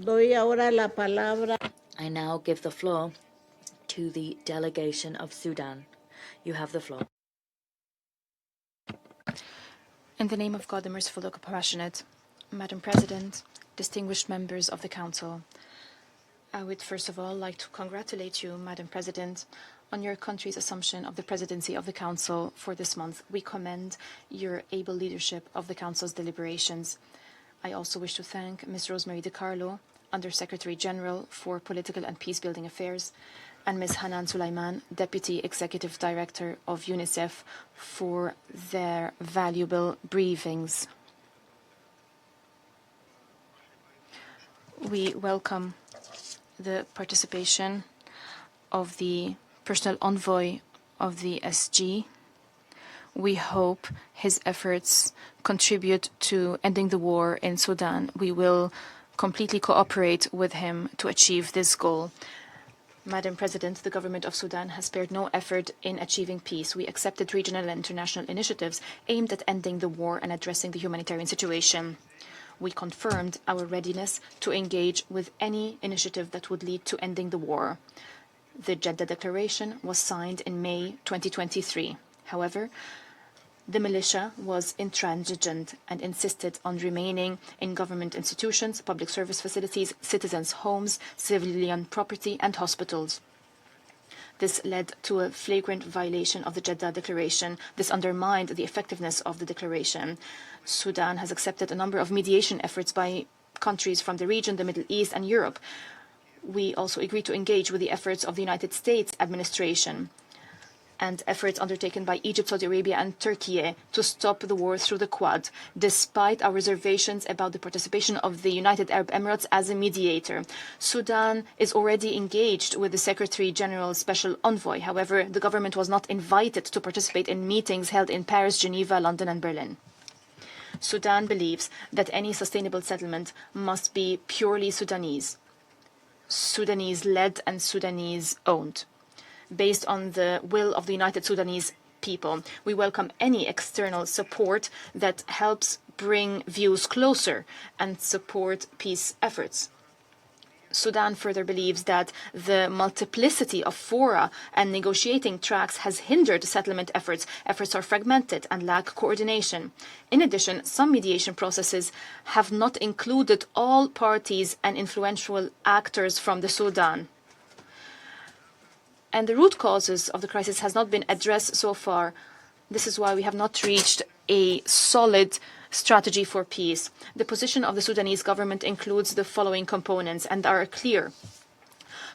Doy ahora la palabra. I now give the floor to the delegation of Sudan. You have the floor. In the name of God, the merciful, the compassionate, Madam President, distinguished members of the Council, I would first of all like to congratulate you, Madam President, on your country's assumption of the presidency of the Council for this month. We commend your able leadership of the Council's deliberations. I also wish to thank Ms. Rosemary DiCarlo, Under-Secretary General for Political and Peace-Building Affairs, and Ms. Hanan Sulaiman, Deputy Executive Director of UNICEF, for their valuable briefings. We welcome the participation of the personal envoy of the SG. We hope his efforts contribute to ending the war in Sudan. We will completely cooperate with him to achieve this goal. Madam President, the government of Sudan has spared no effort in achieving peace. We accepted regional and international initiatives aimed at ending the war and addressing the humanitarian situation. We confirmed our readiness to engage with any initiative that would lead to ending the war. The Jeddah Declaration was signed in May 2023. However, the militia was intransigent and insisted on remaining in government institutions, public service facilities, citizens' homes, civilian property, and hospitals. This led to a flagrant violation of the Jeddah Declaration. This undermined the effectiveness of the declaration. Sudan has accepted a number of mediation efforts by countries from the region, the Middle East, and Europe. We also agreed to engage with the efforts of the United States administration and efforts undertaken by Egypt, Saudi Arabia, and Turkey to stop the war through the Quad, despite our reservations about the participation of the United Arab Emirates as a mediator. Sudan is already engaged with the Secretary General's Special Envoy. However, the government was not invited to participate in meetings held in Paris, Geneva, London, and Berlin. Sudan believes that any sustainable settlement must be purely Sudanese, Sudanese-led and Sudanese-owned, based on the will of the United Sudanese people. We welcome any external support that helps bring views closer and support peace efforts. Sudan further believes that the multiplicity of fora and negotiating tracks has hindered settlement efforts. Efforts are fragmented and lack coordination. In addition, some mediation processes have not included all parties and influential actors from the Sudan. And the root causes of the crisis has not been addressed so far. This is why we have not reached a solid strategy for peace. The position of the Sudanese government includes the following components and are clear.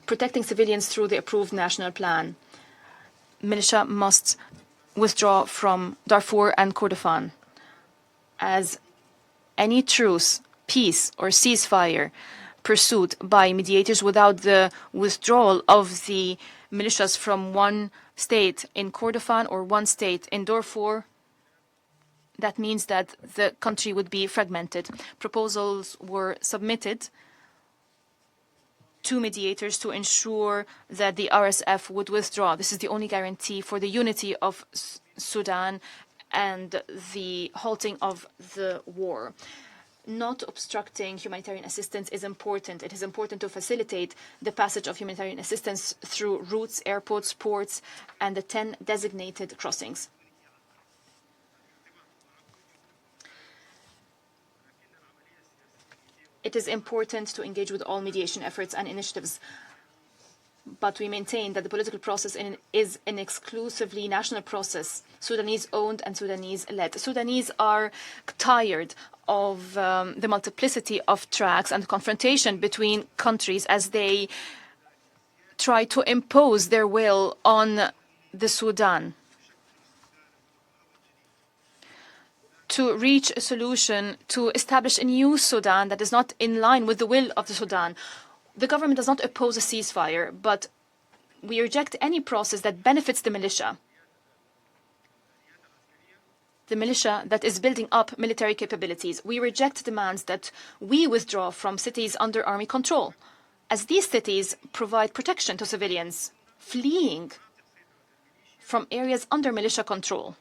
Protecting civilians through the approved national plan. Militia must withdraw from Darfur and Kordofan, as any truce, peace, or ceasefire pursued by mediators without the withdrawal of the militias from one state in Kordofan or one state in Darfur, that means that the country would be fragmented. Proposals were submitted to mediators to ensure that the RSF would withdraw. This is the only guarantee for the unity of Sudan and the halting of the war. Not obstructing humanitarian assistance is important. It is important to facilitate the passage of humanitarian assistance through routes, airports, ports, and the 10 designated crossings. It is important to engage with all mediation efforts and initiatives, but we maintain that the political process is an exclusively national process, Sudanese-owned and Sudanese-led. Sudanese are tired of the multiplicity of tracks and confrontation between countries as they try to impose their will on the Sudan. To reach a solution to establish a new Sudan that is not in line with the will of the Sudan. The government does not oppose a ceasefire, but we reject any process that benefits the militia. The militia that is building up military capabilities. We reject demands that we withdraw from cities under army control, as these cities provide protection to civilians fleeing from areas under militia control.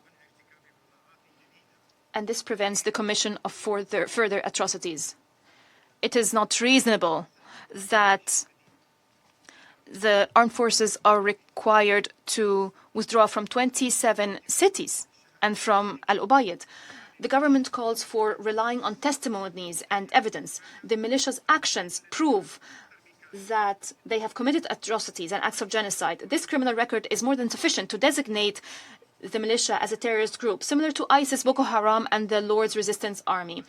And this prevents the commission of further atrocities. It is not reasonable that the armed forces are required to withdraw from 27 cities and from Al-Ubaid. The government calls for relying on testimonies and evidence. The militia's actions prove that they have committed atrocities and acts of genocide. This criminal record is more than sufficient to designate the militia as a terrorist group, similar to ISIS, Boko Haram, and the Lord's Resistance Army.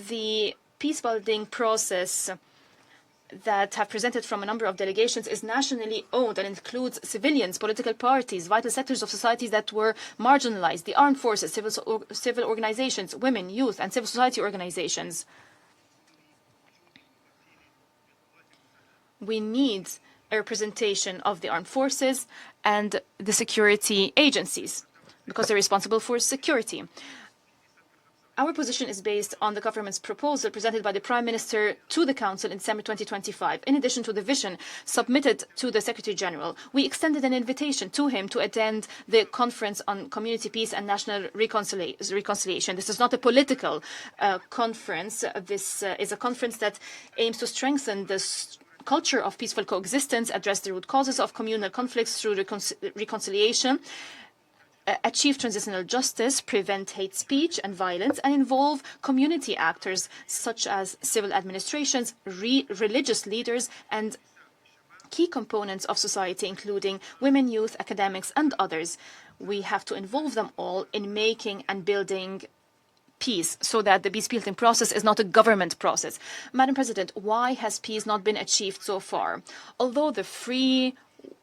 The peace-building process that have presented from a number of delegations is nationally owned and includes civilians, political parties, vital sectors of society that were marginalized, the armed forces, civil organizations, women, youth, and civil society organizations. We need a representation of the armed forces and the security agencies because they're responsible for security. Our position is based on the government's proposal presented by the Prime Minister to the Council in December 2025. In addition to the vision submitted to the Secretary General, we extended an invitation to him to attend the Conference on Community Peace and National Reconciliation. This is not a political conference. This is a conference that aims to strengthen the culture of peaceful coexistence, address the root causes of communal conflicts through reconciliation, achieve transitional justice, prevent hate speech and violence, and involve community actors such as civil administrations, religious leaders, and key components of society, including women, youth, academics, and others. We have to involve them all in making and building peace so that the peace-building process is not a government process. Madam President, why has peace not been achieved so far? Although the free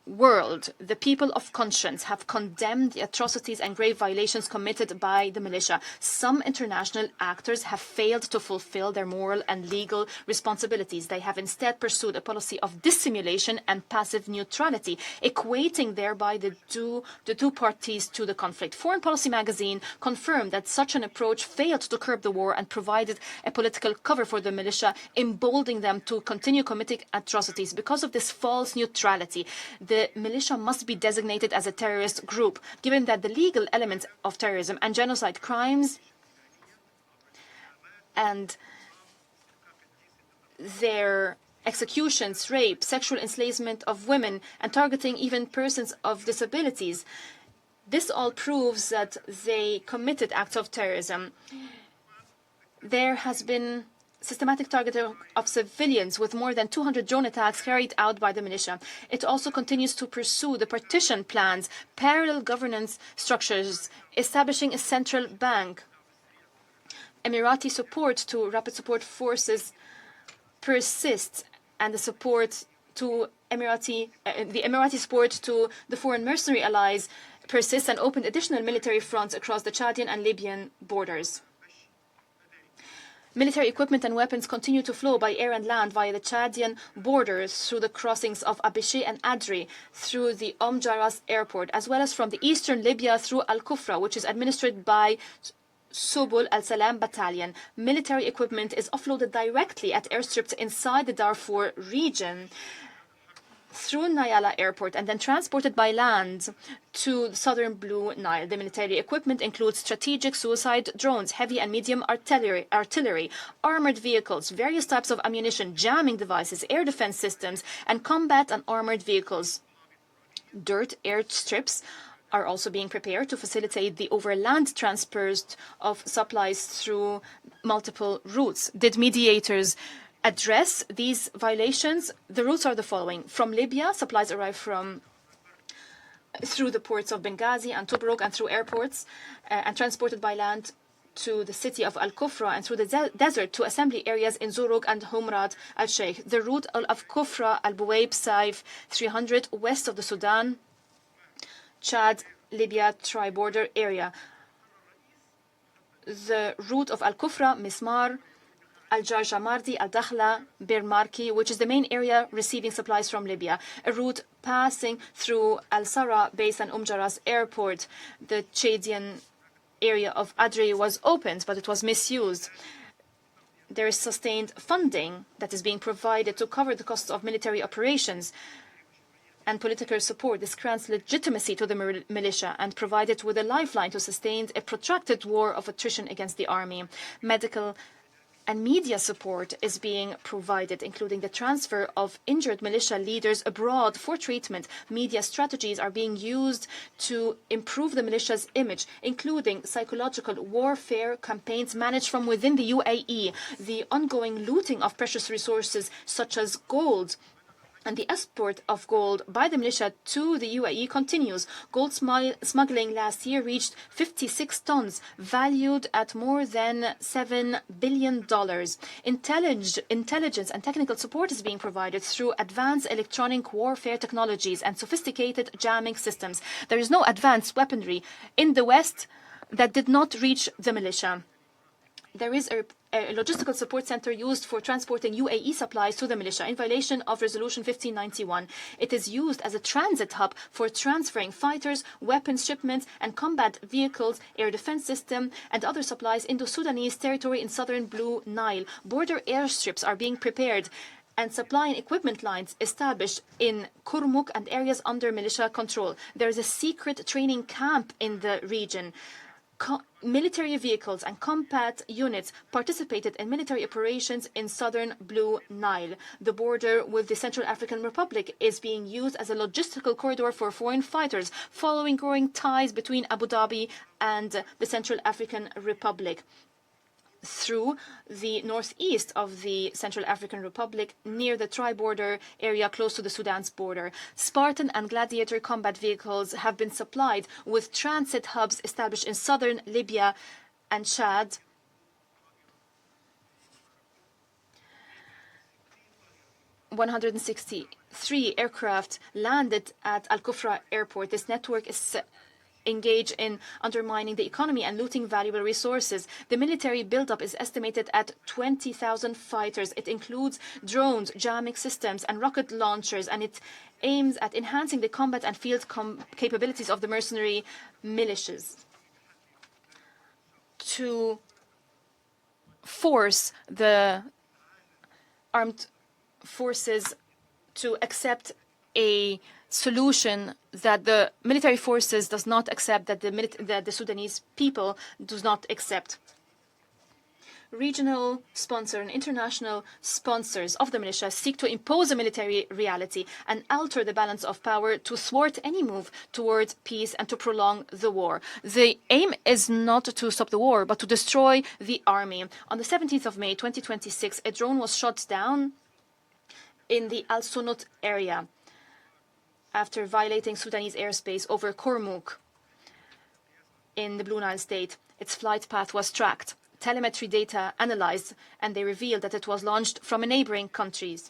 world, the people of conscience, have condemned the atrocities and grave violations committed by the militia, some international actors have failed to fulfill their moral and legal responsibilities. They have instead pursued a policy of dissimulation and passive neutrality, equating thereby the two parties to the conflict. Foreign Policy magazine confirmed that such an approach failed to curb the war and provided a political cover for the militia, emboldening them to continue committing atrocities. Because of this false neutrality, the militia must be designated as a terrorist group, given that the legal elements of terrorism and genocide crimes and their executions, rape, sexual enslavement of women, and targeting even persons of disabilities, this all proves that they committed acts of terrorism. There has been systematic targeting of civilians with more than 200 drone attacks carried out by the militia. It also continues to pursue the partition plans, parallel governance structures, establishing a central bank. Emirati support to rapid support forces persists, and the support to the Emirati support to the foreign mercenary allies persists and opened additional military fronts across the Chadian and Libyan borders. Military equipment and weapons continue to flow by air and land via the Chadian borders through the crossings of Abishe and Adri, through the Jaras airport, as well as from the eastern Libya through Al-Kufra, which is administered by Subul al-Salam battalion. Military equipment is offloaded directly at airstrips inside the Darfur region through Nyala airport and then transported by land to the southern Blue Nile. The military equipment includes strategic suicide drones, heavy and medium artillery, armored vehicles, various types of ammunition, jamming devices, air defense systems, and combat and armored vehicles. Dirt airstrips are also being prepared to facilitate the overland transport of supplies through multiple routes. Did mediators address these violations? The routes are the following. From Libya, supplies arrive through the ports of Benghazi and Tobruk and through airports and transported by land to the city of Al-Kufra and through the desert to assembly areas in Zuruk and Humrat al-Sheikh. The route of Kufra, Al-Buwaib, Saif 300 west of the Sudan, Chad, Libya tri-border area. The route of Al-Kufra, Mismar, Al-Jarjamardi, Al-Dakhla, Bir Marki, which is the main area receiving supplies from Libya. A route passing through Al-Sara base and Jaras airport. The Chadian area of Adri was opened, but it was misused. There is sustained funding that is being provided to cover the costs of military operations and political support. This grants legitimacy to the militia and provided with a lifeline to sustain a protracted war of attrition against the army. Medical and media support is being provided, including the transfer of injured militia leaders abroad for treatment. Media strategies are being used to improve the militia's image, including psychological warfare campaigns managed from within the UAE, the ongoing looting of precious resources such as gold, and the export of gold by the militia to the UAE continues. Gold smuggling last year reached 56 tons, valued at more than $7 billion. Intelligence and technical support is being provided through advanced electronic warfare technologies and sophisticated jamming systems. There is no advanced weaponry in the West that did not reach the militia. There is a logistical support center used for transporting UAE supplies to the militia in violation of Resolution 1591. It is used as a transit hub for transferring fighters, weapons shipments, and combat vehicles, air defense system, and other supplies into Sudanese territory in southern Blue Nile. Border airstrips are being prepared and supply and equipment lines established in Kurmuk and areas under militia control. There is a secret training camp in the region. Military vehicles and combat units participated in military operations in southern Blue Nile. The border with the Central African Republic is being used as a logistical corridor for foreign fighters, following growing ties between Abu Dhabi and the Central African Republic. Through the northeast of the Central African Republic, near the tri-border area close to the Sudan's border. Spartan and Gladiator combat vehicles have been supplied with transit hubs established in southern Libya and Chad. $163 aircraft landed at Al-Kufra airport. This network is engage in undermining the economy and looting valuable resources. The military buildup is estimated at 20,000 fighters. It includes drones, jamming systems, and rocket launchers, and it aims at enhancing the combat and field capabilities of the mercenary militias. To force the armed forces to accept a solution that the military forces does not accept, that the Sudanese people does not accept. Regional sponsor and international sponsors of the militia seek to impose a military reality and alter the balance of power to thwart any move towards peace and to prolong the war. The aim is not to stop the war, but to destroy the army. On the 17th of May, 2026, a drone was shot down in the Al-Sunut area after violating Sudanese airspace over Kurmuk in the Blue Nile state. Its flight path was tracked, telemetry data analyzed, and they revealed that it was launched from a neighboring country.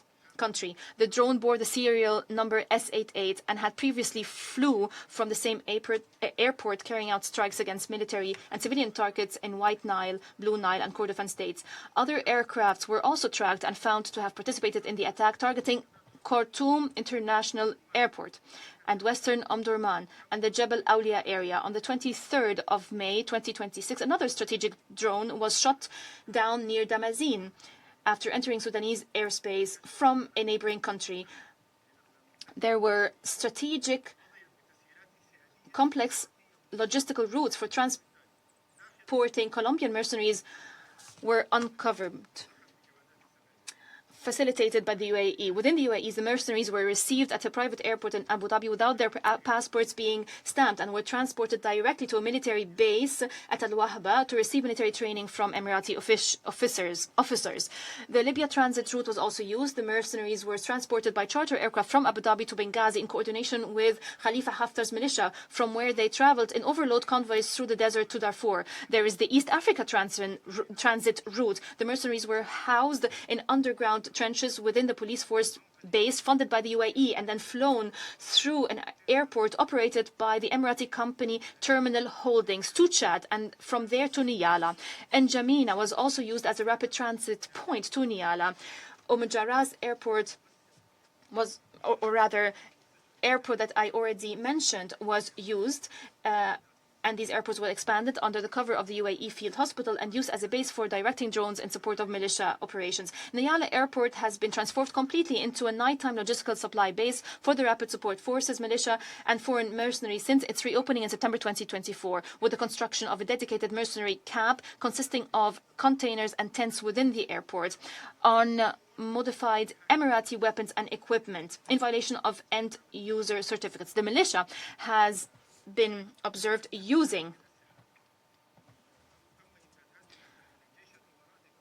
The drone bore the serial number S88 and had previously flew from the same airport, carrying out strikes against military and civilian targets in White Nile, Blue Nile, and Kordofan states. Other aircrafts were also tracked and found to have participated in the attack, targeting Khartoum International Airport and Western Omdurman and the Jebel Aulia area. On the 23rd of May 2026, another strategic drone was shot down near Damazin after entering Sudanese airspace from a neighboring country. There were strategic, complex logistical routes for transporting Colombian mercenaries were uncovered, facilitated by the UAE. Within the UAE, the mercenaries were received at a private airport in Abu Dhabi without their passports being stamped and were transported directly to a military base at Al-Wahba to receive military training from Emirati officers. The Libya transit route was also used. The mercenaries were transported by charter aircraft from Abu Dhabi to Benghazi in coordination with Khalifa Haftar's militia, from where they traveled in overload convoys through the desert to Darfur. There is the East Africa transit route. The mercenaries were housed in underground trenches within the police force base funded by the UAE and then flown through an airport operated by the Emirati company Terminal Holdings to Chad and from there to Niyala. And N'Djamena was also used as a rapid transit point to Niyala. Jaraz airport was, or rather, airport that I already mentioned was used and these airports were expanded under the cover of the UAE field hospital and used as a base for directing drones in support of militia operations. Nyala Airport has been transformed completely into a nighttime logistical supply base for the Rapid Support Forces, militia, and foreign mercenaries since its reopening in September 2024, with the construction of a dedicated mercenary camp consisting of containers and tents within the airport on modified Emirati weapons and equipment in violation of end-user certificates. The militia has been observed using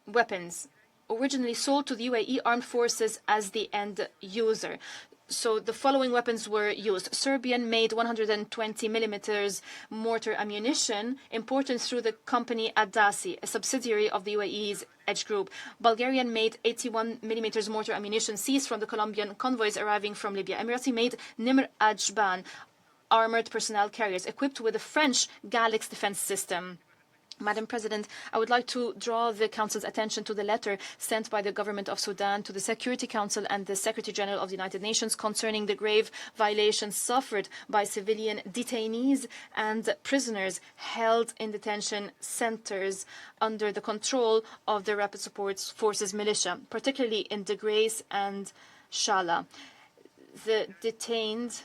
weapons originally sold to the UAE armed forces as the end user. So the following weapons were used. Serbian-made 120 millimeters mortar ammunition imported through the company Adasi, a subsidiary of the UAE's Edge Group. Bulgarian-made 81 millimeters mortar ammunition seized from the Colombian convoys arriving from Libya. Emirati-made Nimr Ajban armored personnel carriers equipped with a French Galix defense system. Madam President, I would like to draw the Council's attention to the letter sent by the government of Sudan to the Security Council and the Secretary General of the United Nations concerning the grave violations suffered by civilian detainees and prisoners held in detention centers under the control of the Rapid Support Forces militia, particularly in De Grace and Shala. The detained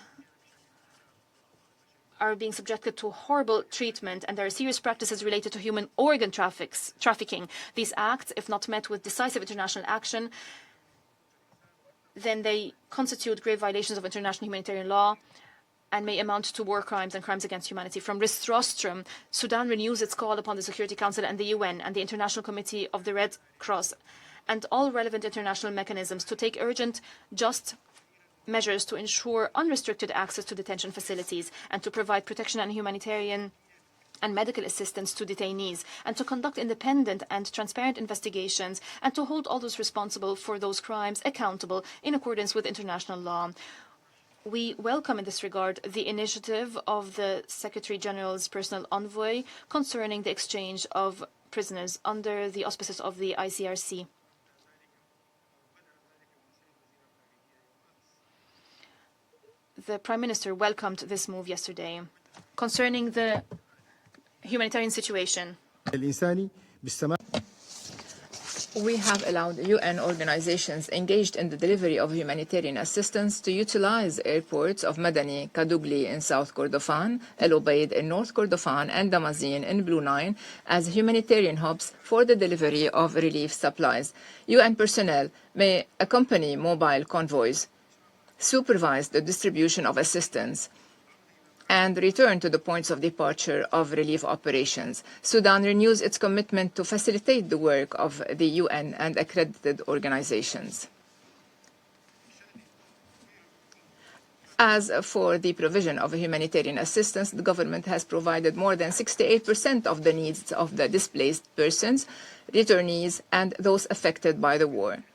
are being subjected to horrible treatment, and there are serious practices related to human organ trafficking. These acts, if not met with decisive international action, then they constitute grave violations of international humanitarian law and may amount to war crimes and crimes against humanity. From Ris Rostrum, Sudan renews its call upon the Security Council and the UN and the International Committee of the Red Cross and all relevant international mechanisms to take urgent, just measures to ensure unrestricted access to detention facilities and to provide protection and humanitarian and medical assistance to detainees, and to conduct independent and transparent investigations and to hold all those responsible for those crimes accountable in accordance with international law. We welcome in this regard the initiative of the Secretary General's personal envoy concerning the exchange of prisoners under the auspices of the ICRC. The Prime Minister welcomed this move yesterday. Concerning the humanitarian situation, we have allowed UN organizations engaged in the delivery of humanitarian assistance to utilize airports of Madani, Kadugli in South Kordofan, El Obeid in North Kordofan, and Damazin in Blue Nile as humanitarian hubs for the delivery of relief supplies. UN personnel may accompany mobile convoys, supervise the distribution of assistance, and return to the points of departure of relief operations. Sudan renews its commitment to facilitate the work of the UN and accredited organizations. As for the provision of humanitarian assistance, the government has provided more than 68% of the needs of the displaced persons, returnees, and those affected by the war.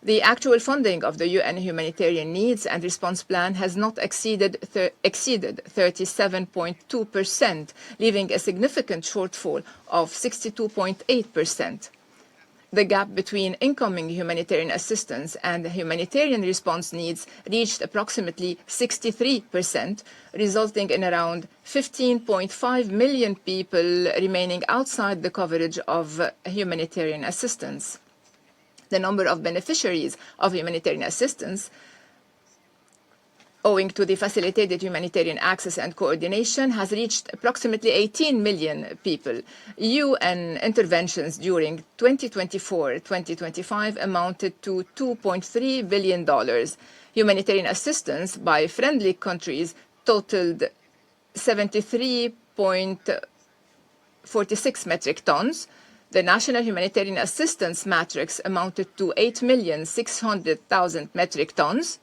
The actual funding of the UN humanitarian needs and response plan has not exceeded 37.2%, leaving a significant shortfall of 62.8%. The gap between incoming humanitarian assistance and humanitarian response needs reached approximately 63%, resulting in around 15.5 million people remaining outside the coverage of humanitarian assistance. The number of beneficiaries of humanitarian assistance, owing to the facilitated humanitarian access and coordination, has reached approximately 18 million people. UN interventions during 2024-2025 amounted to $2.3 billion. Humanitarian assistance by friendly countries totaled 73.46 metric tons. The national humanitarian assistance matrix amounted to 8,600,000 metric tons.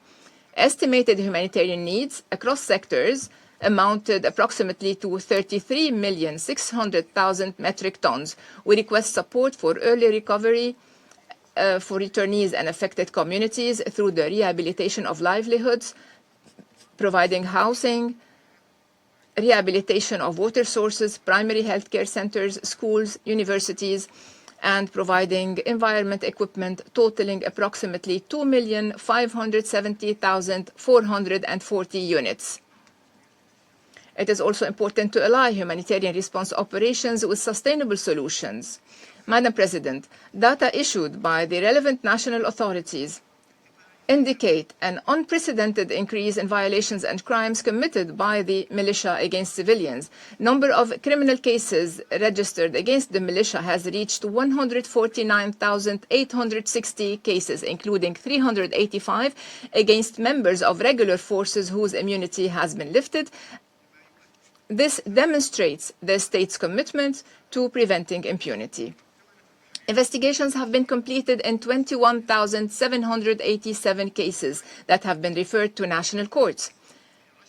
Estimated humanitarian needs across sectors amounted approximately to 33,600,000 metric tons. We request support for early recovery for returnees and affected communities through the rehabilitation of livelihoods, providing housing, rehabilitation of water sources, primary healthcare centers, schools, universities, and providing environment equipment totaling approximately 2,570,440 units. It is also important to ally humanitarian response operations with sustainable solutions. Madam President, data issued by the relevant national authorities indicate an unprecedented increase in violations and crimes committed by the militia against civilians. Number of criminal cases registered against the militia has reached 149,860 cases, including 385 against members of regular forces whose immunity has been lifted. This demonstrates the state's commitment to preventing impunity. Investigations have been completed in 21,787 cases that have been referred to national courts,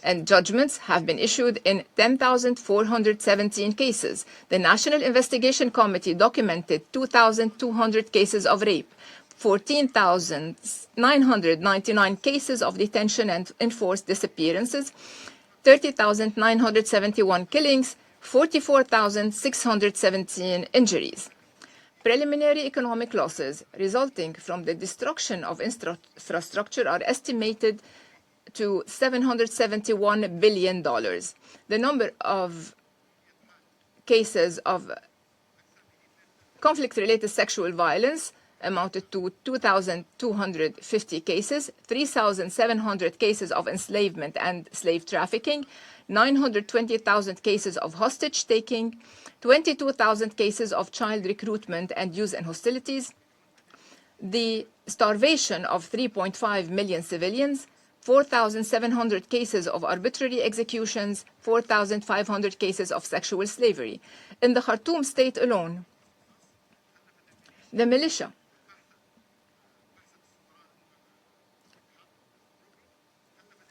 and judgments have been issued in 10,417 cases. The National Investigation Committee documented 2,200 cases of rape, 14,999 cases of detention and enforced disappearances, 30,971 killings, 44,617 injuries. Preliminary economic losses resulting from the destruction of infrastructure are estimated to $771 billion. The number of cases of conflict-related sexual violence amounted to 2,250 cases, 3,700 cases of enslavement and slave trafficking, 920,000 cases of hostage-taking, 22,000 cases of child recruitment and use in hostilities, the starvation of 3.5 million civilians, 4,700 cases of arbitrary executions, 4,500 cases of sexual slavery. In the Khartoum state alone, the militia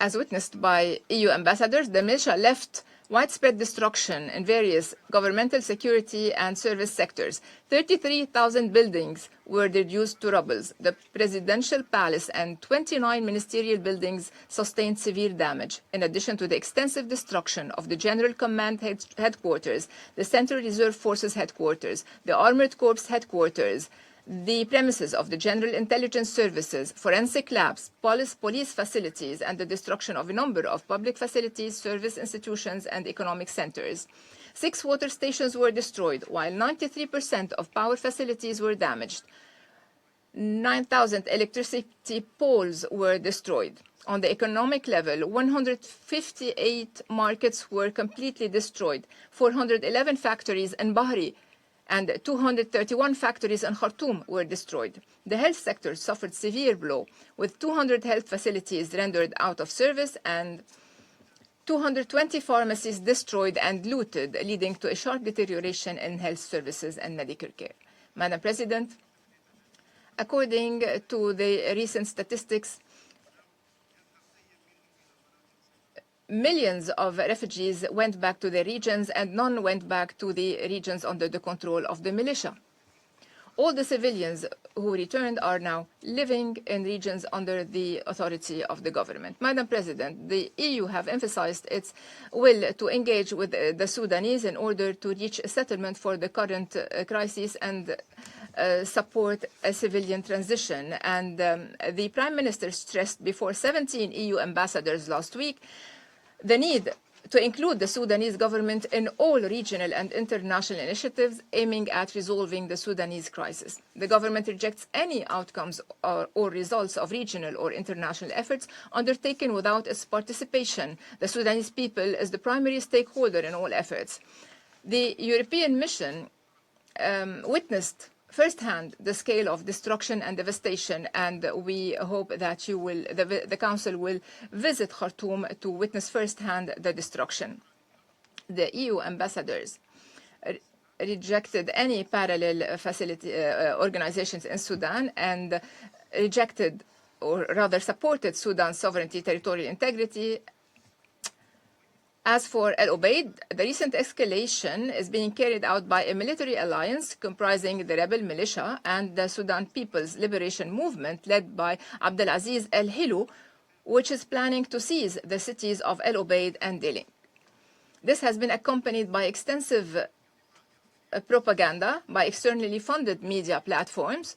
as witnessed by EU ambassadors, the militia left widespread destruction in various governmental, security, and service sectors. 33,000 buildings were reduced to rubble. The presidential palace and 29 ministerial buildings sustained severe damage, in addition to the extensive destruction of the General Command headquarters, the Central Reserve Forces headquarters, the Armored Corps headquarters, the premises of the General Intelligence Services, forensic labs, police facilities, and the destruction of a number of public facilities, service institutions, and economic centers. 6 water stations were destroyed, while 93% of power facilities were damaged. 9,000 electricity poles were destroyed. On the economic level, 158 markets were completely destroyed, 411 factories in Bahri and 231 factories in Khartoum were destroyed. The health sector suffered severe blow, with 200 health facilities rendered out of service and 220 pharmacies destroyed and looted, leading to a sharp deterioration in health services and medical care. Madam President, according to the recent statistics, millions of refugees went back to their regions and none went back to the regions under the control of the militia. All the civilians who returned are now living in regions under the authority of the government. Madam President, the EU have emphasized its will to engage with the Sudanese in order to reach a settlement for the current crisis and support a civilian transition. And the Prime Minister stressed before 17 EU ambassadors last week the need to include the Sudanese government in all regional and international initiatives aiming at resolving the Sudanese crisis. The government rejects any outcomes or results of regional or international efforts undertaken without its participation. The Sudanese people is the primary stakeholder in all efforts. The European mission witnessed firsthand the scale of destruction and devastation, and we hope that the Council will visit Khartoum to witness firsthand the destruction. The EU ambassadors rejected any parallel organizations in Sudan and rejected, or rather supported, Sudan's sovereignty, territorial integrity. As for Al-Ubaid, the recent escalation is being carried out by a military alliance comprising the rebel militia and the Sudan People's Liberation Movement led by Abdelaziz El-Hilu, which is planning to seize the cities of Al-Ubaid and Dili. This has been accompanied by extensive propaganda by externally funded media platforms,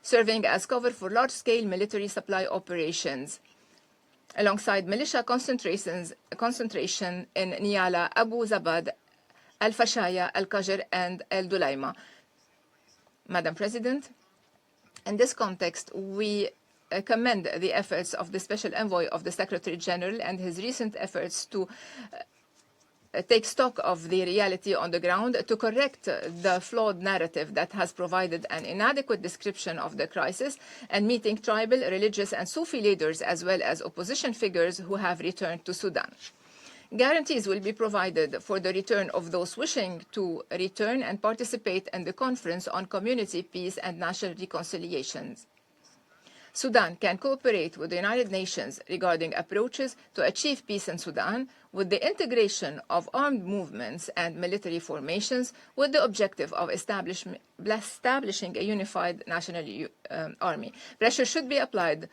serving as cover for large-scale military supply operations. alongside militia concentration in Niala, Abu Zabad, Al-Fashaya, Al-Qajr, and Al-Dulaima. Madam President, in this context, we commend the efforts of the Special Envoy of the Secretary General and his recent efforts to take stock of the reality on the ground, to correct the flawed narrative that has provided an inadequate description of the crisis, and meeting tribal, religious, and Sufi leaders as well as opposition figures who have returned to Sudan. Guarantees will be provided for the return of those wishing to return and participate in the Conference on Community Peace and National Reconciliation. Sudan can cooperate with the United Nations regarding approaches to achieve peace in Sudan with the integration of armed movements and military formations with the objective of establishing a unified national army. Pressure should be applied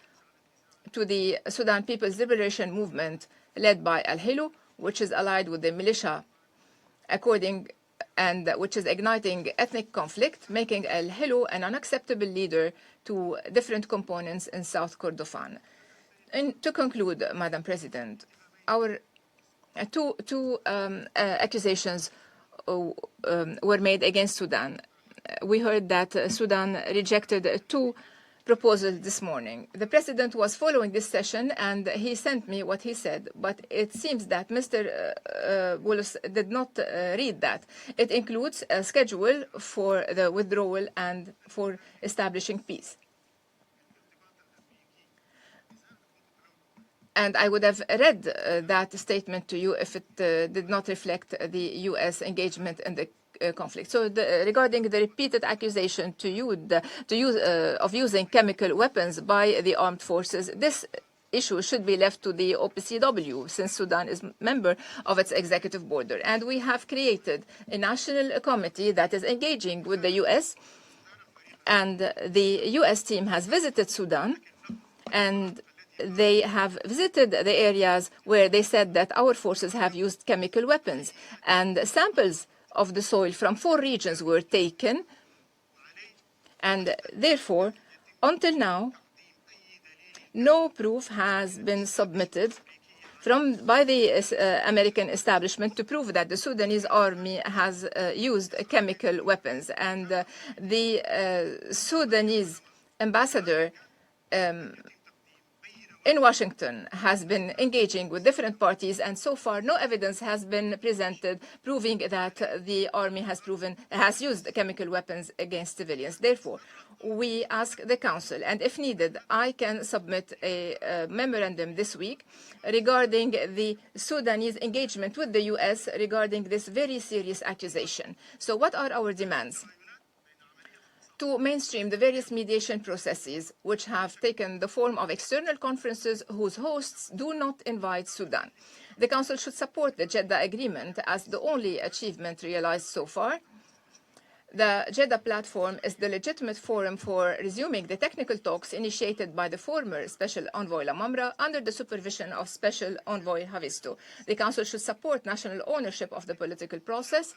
to the Sudan People's Liberation Movement led by Al-Harith, which is allied with the militia which is igniting ethnic conflict, making Al-Harith an unacceptable leader to different components in South Kordofan. And to conclude, Madam President, our two accusations were made against Sudan. We heard that Sudan rejected two proposals this morning. The President was following this session and he sent me what he said, but it seems that Mr. Willis did not read that. It includes a schedule for the withdrawal and for establishing peace. And I would have read that statement to you if it did not reflect the U.S. engagement in the conflict. So regarding the repeated accusation of using chemical weapons by the armed forces, this issue should be left to the OPCW, since Sudan is a member of its executive board. And we have created a national committee that is engaging with the U.S. And the U.S. team has visited Sudan, and they have visited the areas where they said that our forces have used chemical weapons. And samples of the soil from 4 regions were taken. And therefore, until now, no proof has been submitted by the American establishment to prove that the Sudanese army has used chemical weapons. And the Sudanese ambassador in Washington has been engaging with different parties, and so far no evidence has been presented proving that the army has used chemical weapons against civilians. Therefore, we ask the Council, and if needed, I can submit a memorandum this week regarding the Sudanese engagement with the U.S. regarding this very serious accusation. So what are our demands? To mainstream the various mediation processes which have taken the form of external conferences whose hosts do not invite Sudan. The Council should support the Jeddah Agreement as the only achievement realized so far. The Jeddah Platform is the legitimate forum for resuming the technical talks initiated by the former Special Envoy Lamamra under the supervision of Special Envoy Havisto. The Council should support national ownership of the political process.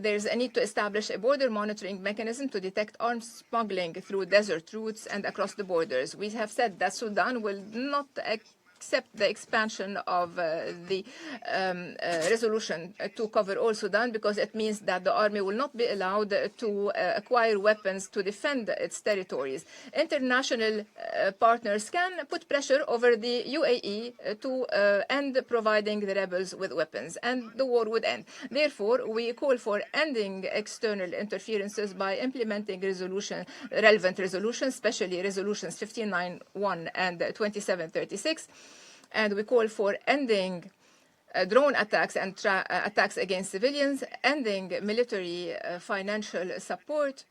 There's a need to establish a border monitoring mechanism to detect arms smuggling through desert routes and across the borders. We have said that Sudan will not accept the expansion of the resolution to cover all Sudan, because it means that the army will not be allowed to acquire weapons to defend its territories. International partners can put pressure over the UAE to end providing the rebels with weapons, and the war would end. Therefore, we call for ending external interferences by implementing relevant resolutions, especially resolutions 1591 and 2736. And we call for ending drone attacks and attacks against civilians, ending military financial support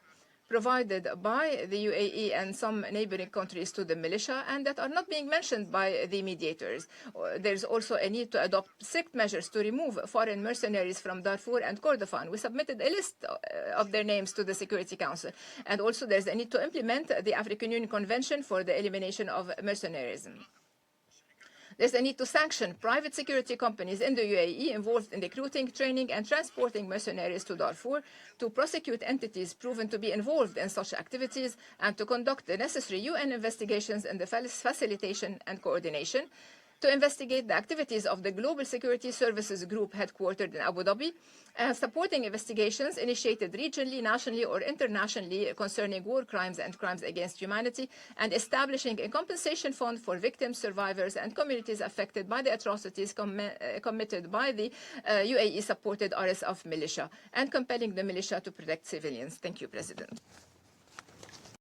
provided by the UAE and some neighboring countries to the militia, and that are not being mentioned by the mediators. There's also a need to adopt strict measures to remove foreign mercenaries from Darfur and Kordofan. We submitted a list of their names to the Security Council. And also there's a need to implement the African Union Convention for the elimination of mercenarism. There's a need to sanction private security companies in the UAE involved in recruiting, training, and transporting mercenaries to Darfur, to prosecute entities proven to be involved in such activities, and to conduct the necessary UN investigations in the facilitation and coordination, to investigate the activities of the Global Security Services Group headquartered in Abu Dhabi, supporting investigations initiated regionally, nationally, or internationally concerning war crimes and crimes against humanity, and establishing a compensation fund for victims, survivors, and communities affected by the atrocities committed by the UAE-supported RSF militia, and compelling the militia to protect civilians. Thank you, President.